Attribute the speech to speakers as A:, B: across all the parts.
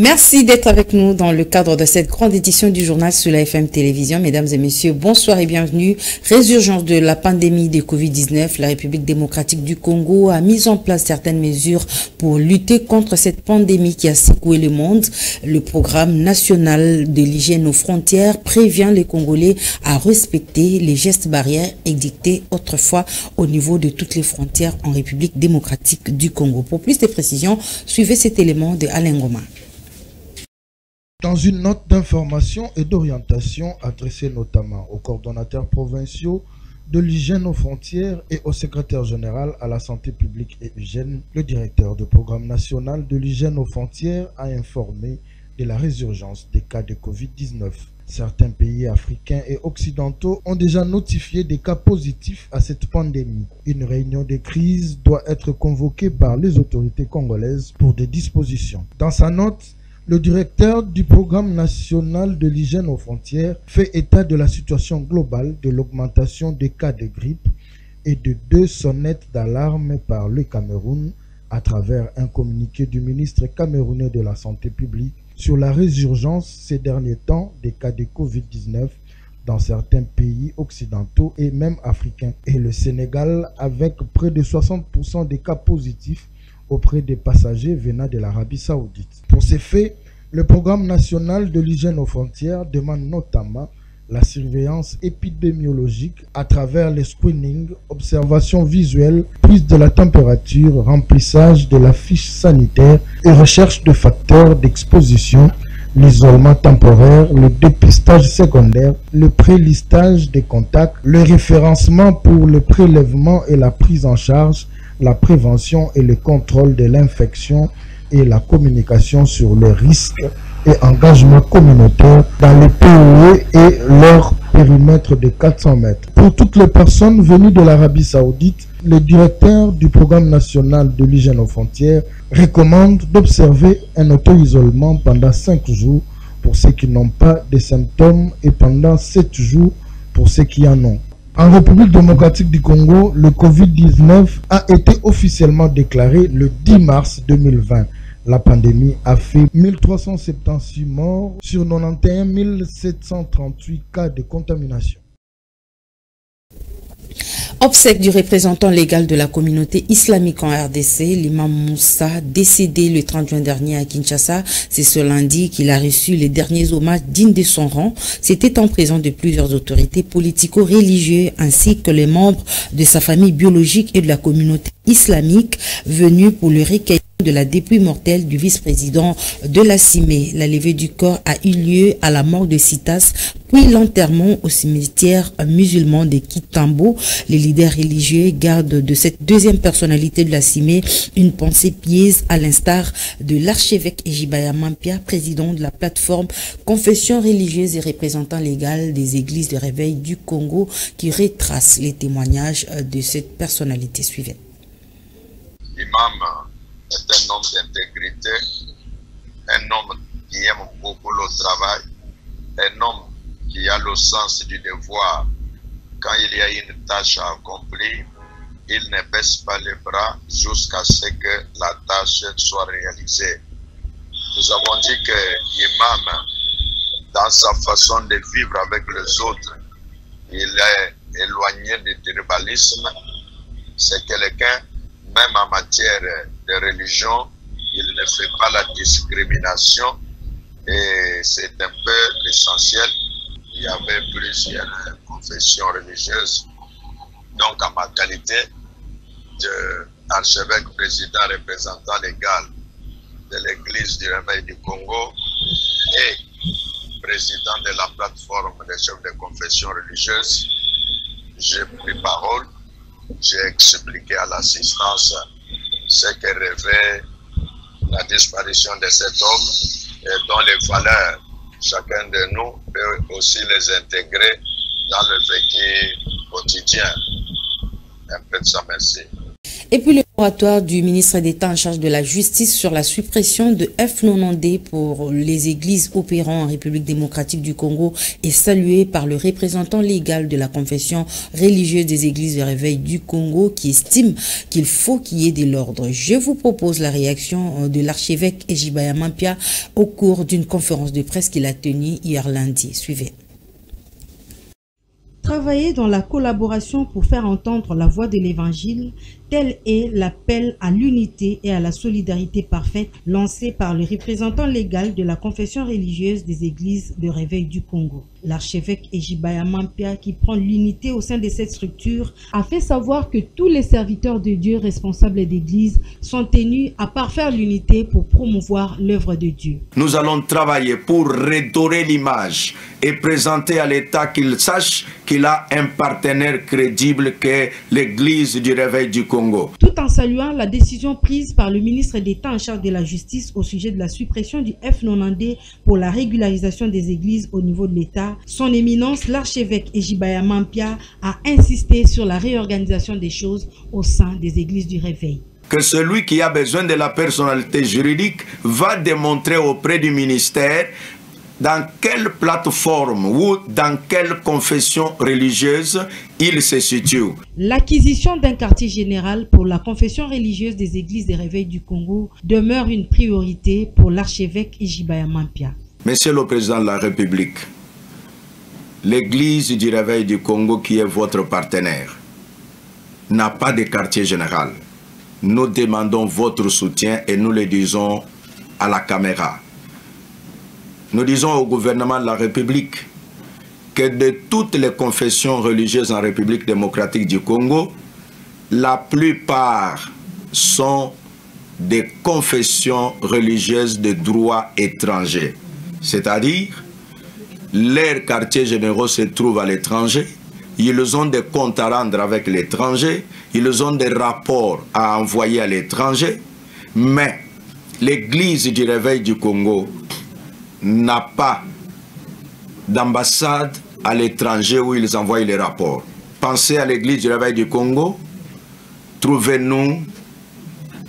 A: Merci d'être avec nous dans le cadre de cette grande édition du journal sur la FM Télévision. Mesdames et messieurs, bonsoir et bienvenue. Résurgence de la pandémie de Covid-19, la République démocratique du Congo a mis en place certaines mesures pour lutter contre cette pandémie qui a secoué le monde. Le programme national de l'hygiène aux frontières prévient les Congolais à respecter les gestes barrières édictés autrefois au niveau de toutes les frontières en République démocratique du Congo. Pour plus de précisions, suivez cet élément de Alain Goma.
B: Dans une note d'information et d'orientation adressée notamment aux coordonnateurs provinciaux de l'hygiène aux frontières et au secrétaire général à la santé publique et hygiène, le directeur du programme national de l'hygiène aux frontières a informé de la résurgence des cas de Covid-19. Certains pays africains et occidentaux ont déjà notifié des cas positifs à cette pandémie. Une réunion de crise doit être convoquée par les autorités congolaises pour des dispositions. Dans sa note, le directeur du programme national de l'hygiène aux frontières fait état de la situation globale de l'augmentation des cas de grippe et de 2 sonnettes d'alarme par le Cameroun à travers un communiqué du ministre camerounais de la Santé publique sur la résurgence ces derniers temps des cas de Covid-19 dans certains pays occidentaux et même africains. Et le Sénégal avec près de 60% des cas positifs auprès des passagers venant de l'Arabie Saoudite. Pour ces faits, le programme national de l'hygiène aux frontières demande notamment la surveillance épidémiologique à travers les screenings, observation visuelle, prise de la température, remplissage de la fiche sanitaire et recherche de facteurs d'exposition, l'isolement temporaire, le dépistage secondaire, le prélistage des contacts, le référencement pour le prélèvement et la prise en charge, la prévention et le contrôle de l'infection et la communication sur les risques et engagements communautaires dans les POE et leur périmètre de 400 mètres. Pour toutes les personnes venues de l'Arabie Saoudite, le directeur du programme national de l'hygiène aux frontières recommande d'observer un auto-isolement pendant 5 jours pour ceux qui n'ont pas de symptômes et pendant 7 jours pour ceux qui en ont. En République démocratique du Congo, le Covid-19 a été officiellement déclaré le 10 mars 2020. La pandémie a fait 1376 morts sur 91 738 cas de contamination.
A: Obsèque du représentant légal de la communauté islamique en RDC, l'imam Moussa, décédé le 30 juin dernier à Kinshasa. C'est ce lundi qu'il a reçu les derniers hommages dignes de son rang. C'était en présence de plusieurs autorités politico-religieuses ainsi que les membres de sa famille biologique et de la communauté islamique venus pour le recueillement de la dépouille mortelle du vice-président de la CIME. La levée du corps a eu lieu à la morgue de Citas, puis l'enterrement au cimetière musulman de Kitambo. Les leaders religieux gardent de cette deuxième personnalité de la CIME une pensée pieuse à l'instar de l'archevêque Ejibaya Mampia, président de la plateforme Confession religieuse et représentant légal des églises de réveil du Congo, qui retrace les témoignages de cette personnalité. Suivez.
C: L'imam est un homme d'intégrité, un homme qui aime beaucoup le travail, un homme qui a le sens du devoir. Quand il y a une tâche à accomplir, il ne baisse pas les bras jusqu'à ce que la tâche soit réalisée. Nous avons dit que l'imam, dans sa façon de vivre avec les autres, il est éloigné du tribalisme. C'est quelqu'un, même en matière de religion, il ne fait pas la discrimination et c'est un peu l'essentiel. Il y avait plusieurs confessions religieuses. Donc, en ma qualité d'archevêque président représentant légal de l'Église du Réveil du Congo et président de la plateforme des chefs de confession religieuse, j'ai pris parole, j'ai expliqué à l'assistance ce que rêvait la disparition de cet homme et dont les valeurs, chacun de nous peut aussi les intégrer dans le vécu quotidien. Un peu de ça, merci.
A: Et puis le moratoire du ministre d'État en charge de la justice sur la suppression de F90D pour les églises opérant en République démocratique du Congo est salué par le représentant légal de la confession religieuse des églises de réveil du Congo qui estime qu'il faut qu'il y ait de l'ordre. Je vous propose la réaction de l'archevêque Ejibaya Mampia au cours d'une conférence de presse qu'il a tenue hier lundi. Suivez.
D: Travailler dans la collaboration pour faire entendre la voix de l'Évangile, tel est l'appel à l'unité et à la solidarité parfaite lancé par le représentant légal de la confession religieuse des églises de réveil du Congo. L'archevêque Ejibaya Mampia, qui prend l'unité au sein de cette structure, a fait savoir que tous les serviteurs de Dieu responsables d'église sont tenus à parfaire l'unité pour promouvoir l'œuvre de Dieu.
E: Nous allons travailler pour redorer l'image et présenter à l'État qu'il sache qu'il a un partenaire crédible qu'est l'église du réveil du Congo.
D: Tout en saluant la décision prise par le ministre d'État en charge de la justice au sujet de la suppression du F90D pour la régularisation des églises au niveau de l'État, son éminence, l'archevêque Ejibaya Mampia, a insisté sur la réorganisation des choses au sein des églises du réveil.
E: Que celui qui a besoin de la personnalité juridique va démontrer auprès du ministère dans quelle plateforme ou dans quelle confession religieuse il se situe.
D: L'acquisition d'un quartier général pour la confession religieuse des églises des réveils du Congo demeure une priorité pour l'archevêque Ejibaya Mampia.
E: Monsieur le Président de la République, l'église du réveil du Congo qui est votre partenaire n'a pas de quartier général. Nous demandons votre soutien et nous le disons à la caméra. Nous disons au gouvernement de la République que de toutes les confessions religieuses en République démocratique du Congo, la plupart sont des confessions religieuses de droit étranger. C'est-à-dire, leurs quartiers généraux se trouvent à l'étranger, ils ont des comptes à rendre avec l'étranger, ils ont des rapports à envoyer à l'étranger, mais l'église du réveil du Congo n'a pas d'ambassade à l'étranger où ils envoient les rapports. Pensez à l'église du réveil du Congo, trouvez-nous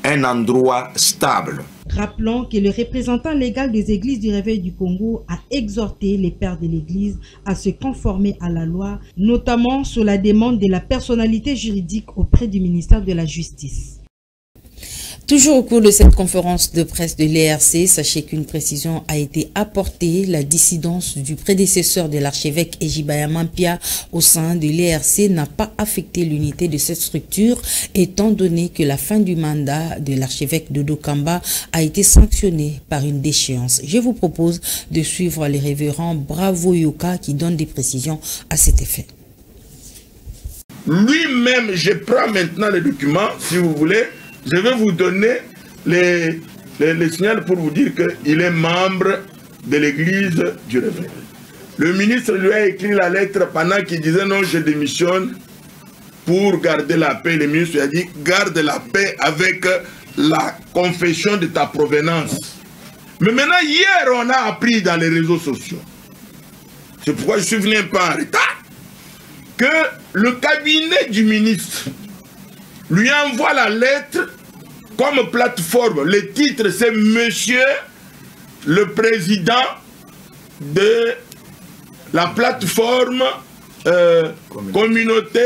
E: un endroit stable.
D: Rappelons que le représentant légal des églises du réveil du Congo a exhorté les pères de l'église à se conformer à la loi, notamment sur la demande de la personnalité juridique auprès du ministère de la Justice.
A: Toujours au cours de cette conférence de presse de l'ERC, sachez qu'une précision a été apportée. La dissidence du prédécesseur de l'archevêque Ejibaya Mampia au sein de l'ERC n'a pas affecté l'unité de cette structure, étant donné que la fin du mandat de l'archevêque Dodo Kamba a été sanctionnée par une déchéance. Je vous propose de suivre les révérends Bravo Yoka qui donnent des précisions à cet effet.
F: Lui-même, je prends maintenant les documents, si vous voulez. Je vais vous donner les signaux pour vous dire qu'il est membre de l'église du réveil. Le ministre lui a écrit la lettre pendant qu'il disait non, je démissionne pour garder la paix. Le ministre lui a dit garde la paix avec la confession de ta provenance. Mais maintenant, hier, on a appris dans les réseaux sociaux, c'est pourquoi je suis venu un peu en retard, que le cabinet du ministre lui envoie la lettre comme plateforme. Le titre, c'est Monsieur le Président de la plateforme Communauté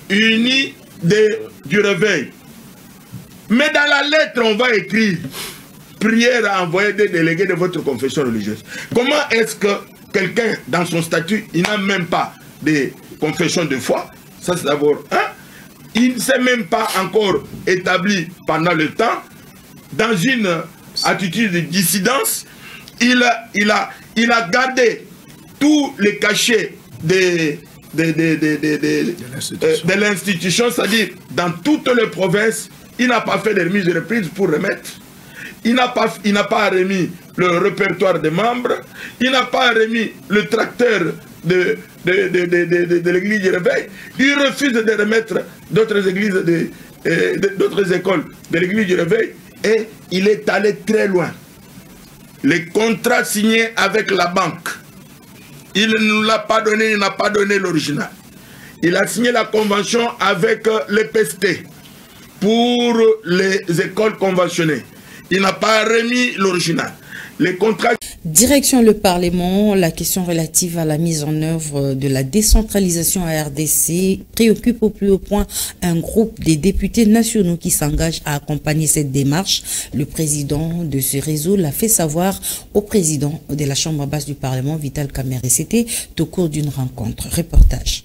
F: Unie du Réveil. Mais dans la lettre, on va écrire prière à envoyer des délégués de votre confession religieuse. Comment est-ce que quelqu'un, dans son statut, il n'a même pas de confession de foi? Ça, c'est d'abord un. Il ne s'est même pas encore établi pendant le temps dans une attitude de dissidence. Il a gardé tous les cachets de l'institution, c'est-à-dire dans toutes les provinces. Il n'a pas fait de remise de reprise pour remettre. Il n'a pas remis le répertoire des membres. Il n'a pas remis le tracteur de l'église du réveil. Il refuse de remettre d'autres églises, d'autres écoles de l'église du réveil. Et il est allé très loin. Les contrats signés avec la banque, il ne nous l'a pas donné, il n'a pas donné l'original. Il a signé la convention avec l'EPST pour les écoles conventionnées. Il n'a pas remis l'original. Les contrats...
A: Direction le Parlement, la question relative à la mise en œuvre de la décentralisation à RDC préoccupe au plus haut point un groupe des députés nationaux qui s'engagent à accompagner cette démarche. Le président de ce réseau l'a fait savoir au président de la Chambre basse du Parlement, Vital Kamerhe. C'était au cours d'une rencontre. Reportage.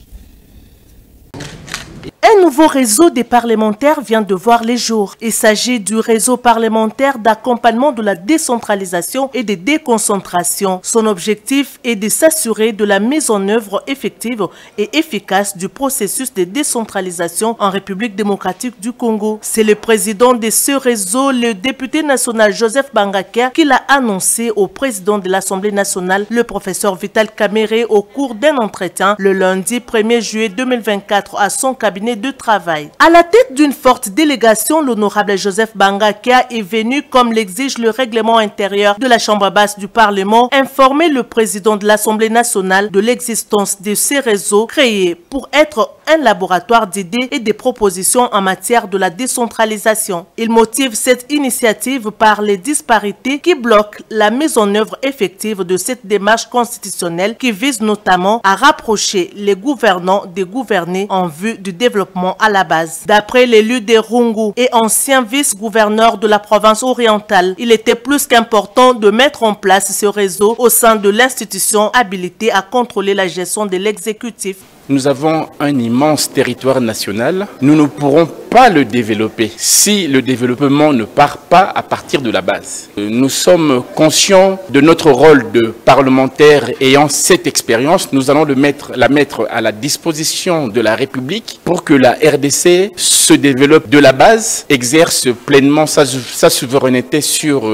G: Un nouveau réseau des parlementaires vient de voir les jours. Il s'agit du réseau parlementaire d'accompagnement de la décentralisation et de déconcentration. Son objectif est de s'assurer de la mise en œuvre effective et efficace du processus de décentralisation en République démocratique du Congo. C'est le président de ce réseau, le député national Joseph Bangakia, qui l'a annoncé au président de l'Assemblée nationale, le professeur Vital Kamerhe, au cours d'un entretien le lundi 1er juillet 2024 à son cabinet de travail. À la tête d'une forte délégation, l'honorable Joseph Bangakia est venu, comme l'exige le règlement intérieur de la Chambre basse du Parlement, informer le président de l'Assemblée nationale de l'existence de ces réseaux créés pour être un laboratoire d'idées et de propositions en matière de la décentralisation. Il motive cette initiative par les disparités qui bloquent la mise en œuvre effective de cette démarche constitutionnelle qui vise notamment à rapprocher les gouvernants des gouvernés en vue du développement à la base. D'après l'élu de Rungu et ancien vice-gouverneur de la province orientale, il était plus qu'important de mettre en place ce réseau au sein de l'institution habilitée à contrôler la gestion de l'exécutif.
H: Nous avons un immense territoire national. Nous ne pourrons pas le développer si le développement ne part pas à partir de la base. Nous sommes conscients de notre rôle de parlementaire ayant cette expérience. Nous allons la mettre à la disposition de la République pour que la RDC se développe de la base, exerce pleinement sa souveraineté sur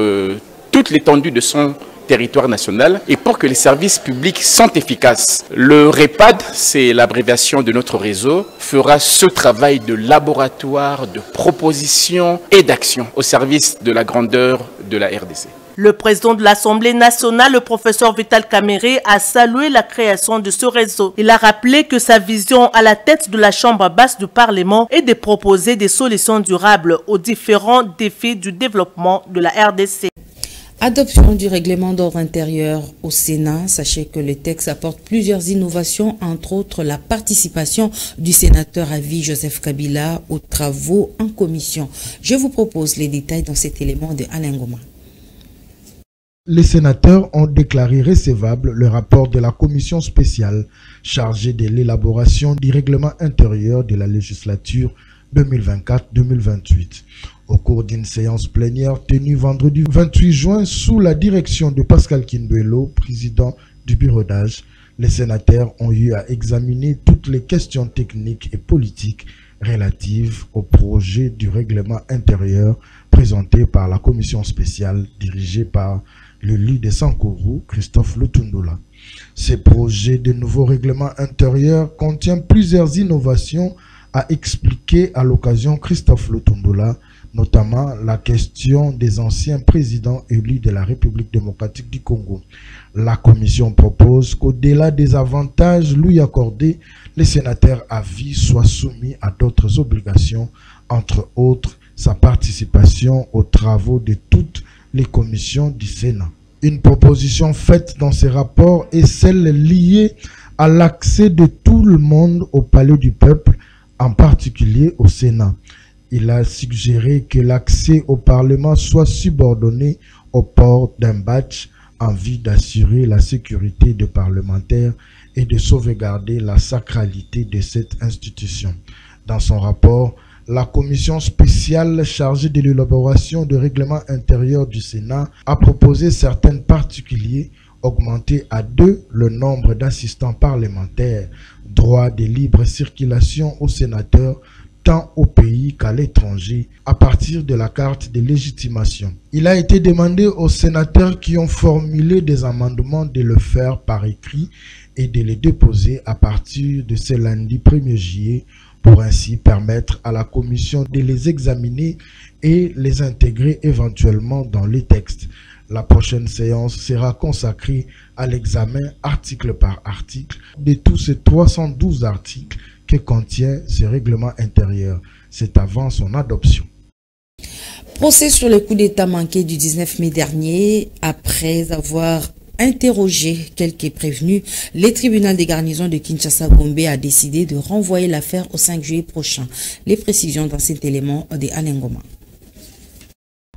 H: toute l'étendue de son territoire national et pour que les services publics sont efficaces. Le REPAD, c'est l'abréviation de notre réseau, fera ce travail de laboratoire, de proposition et d'action au service de la grandeur de la RDC.
G: Le président de l'Assemblée nationale, le professeur Vital Kamerhe, a salué la création de ce réseau. Il a rappelé que sa vision à la tête de la Chambre basse du Parlement est de proposer des solutions durables aux différents défis du développement de la RDC.
A: Adoption du règlement d'ordre intérieur au Sénat. Sachez que le texte apporte plusieurs innovations, entre autres la participation du sénateur à vie Joseph Kabila aux travaux en commission. Je vous propose les détails dans cet élément de Alain Goma.
B: Les sénateurs ont déclaré recevable le rapport de la commission spéciale chargée de l'élaboration du règlement intérieur de la législature 2024-2028. Au cours d'une séance plénière tenue vendredi 28 juin sous la direction de Pascal Kinduelo, président du bureau d'âge, les sénateurs ont eu à examiner toutes les questions techniques et politiques relatives au projet du règlement intérieur présenté par la commission spéciale dirigée par le leader de Sankourou, Christophe Lutundula. Ce projet de nouveau règlement intérieur contient plusieurs innovations à expliquer à l'occasion Christophe Lutundula, notamment la question des anciens présidents élus de la République démocratique du Congo. La commission propose qu'au-delà des avantages lui accordés, les sénateurs à vie soient soumis à d'autres obligations, entre autres sa participation aux travaux de toutes les commissions du Sénat. Une proposition faite dans ces rapports est celle liée à l'accès de tout le monde au palais du peuple, en particulier au Sénat. Il a suggéré que l'accès au Parlement soit subordonné au port d'un badge en vue d'assurer la sécurité des parlementaires et de sauvegarder la sacralité de cette institution. Dans son rapport, la commission spéciale chargée de l'élaboration du règlement intérieur du Sénat a proposé certains particuliers augmenter à 2 le nombre d'assistants parlementaires, droit de libre circulation aux sénateurs tant au pays qu'à l'étranger, à partir de la carte de légitimation. Il a été demandé aux sénateurs qui ont formulé des amendements de le faire par écrit et de les déposer à partir de ce lundi 1er juillet pour ainsi permettre à la commission de les examiner et les intégrer éventuellement dans les textes. La prochaine séance sera consacrée à l'examen article par article de tous ces 312 articles que que contient ce règlement intérieur. C'est avant son adoption.
A: Procès sur le coup d'État manqué du 19 mai dernier, après avoir interrogé quelques prévenus, le tribunal des garnisons de Kinshasa-Gombe a décidé de renvoyer l'affaire au 5 juillet prochain. Les précisions dans cet élément de Alain Ngoma.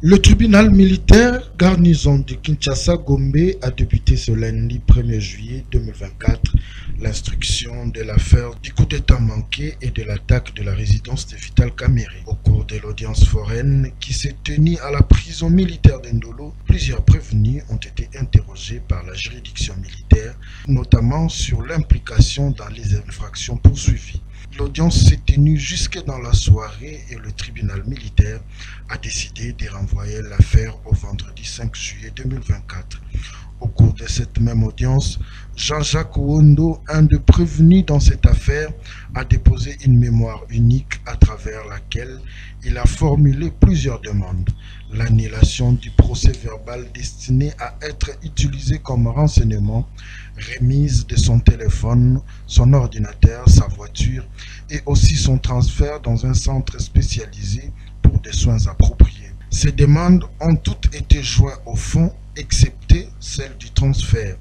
B: Le tribunal militaire garnison de Kinshasa-Gombe a débuté ce lundi 1er juillet 2024 l'instruction de l'affaire du coup d'État manqué et de l'attaque de la résidence de Vital Kamerhe. Au cours de l'audience foraine qui s'est tenue à la prison militaire d'Indolo, plusieurs prévenus ont été interrogés par la juridiction militaire, notamment sur l'implication dans les infractions poursuivies. L'audience s'est tenue jusque dans la soirée et le tribunal militaire a décidé de renvoyer l'affaire au vendredi 5 juillet 2024. Au cours de cette même audience, Jean-Jacques Wondo, un des prévenus dans cette affaire, a déposé une mémoire unique à travers laquelle il a formulé plusieurs demandes. L'annulation du procès verbal destiné à être utilisé comme renseignement, remise de son téléphone, son ordinateur, sa voiture et aussi son transfert dans un centre spécialisé pour des soins appropriés. Ces demandes ont toutes été jointes au fond, excepté celle du transfert.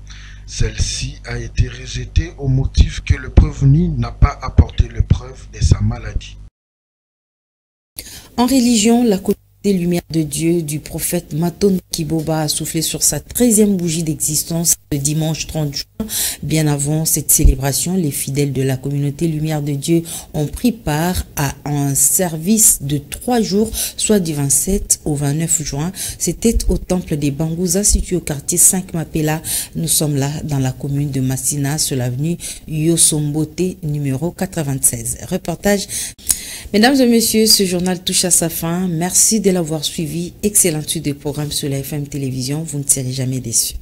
B: Celle-ci a été rejetée au motif que le prévenu n'a pas apporté le preuve de sa maladie.
A: En religion, la communauté Lumière de Dieu du prophète Maton Kiboba a soufflé sur sa 13e bougie d'existence le dimanche 30 juin. Bien avant cette célébration, les fidèles de la communauté Lumière de Dieu ont pris part à un service de 3 jours, soit du 27 au 29 juin. C'était au temple des Bangouza, situé au quartier 5 Mapela. Nous sommes là dans la commune de Massina, sur l'avenue Yosombote, numéro 96. Reportage. Mesdames et messieurs, ce journal touche à sa fin. Merci de l'avoir suivi. Excellente suite de programme sur la FM Télévision. Vous ne serez jamais déçus.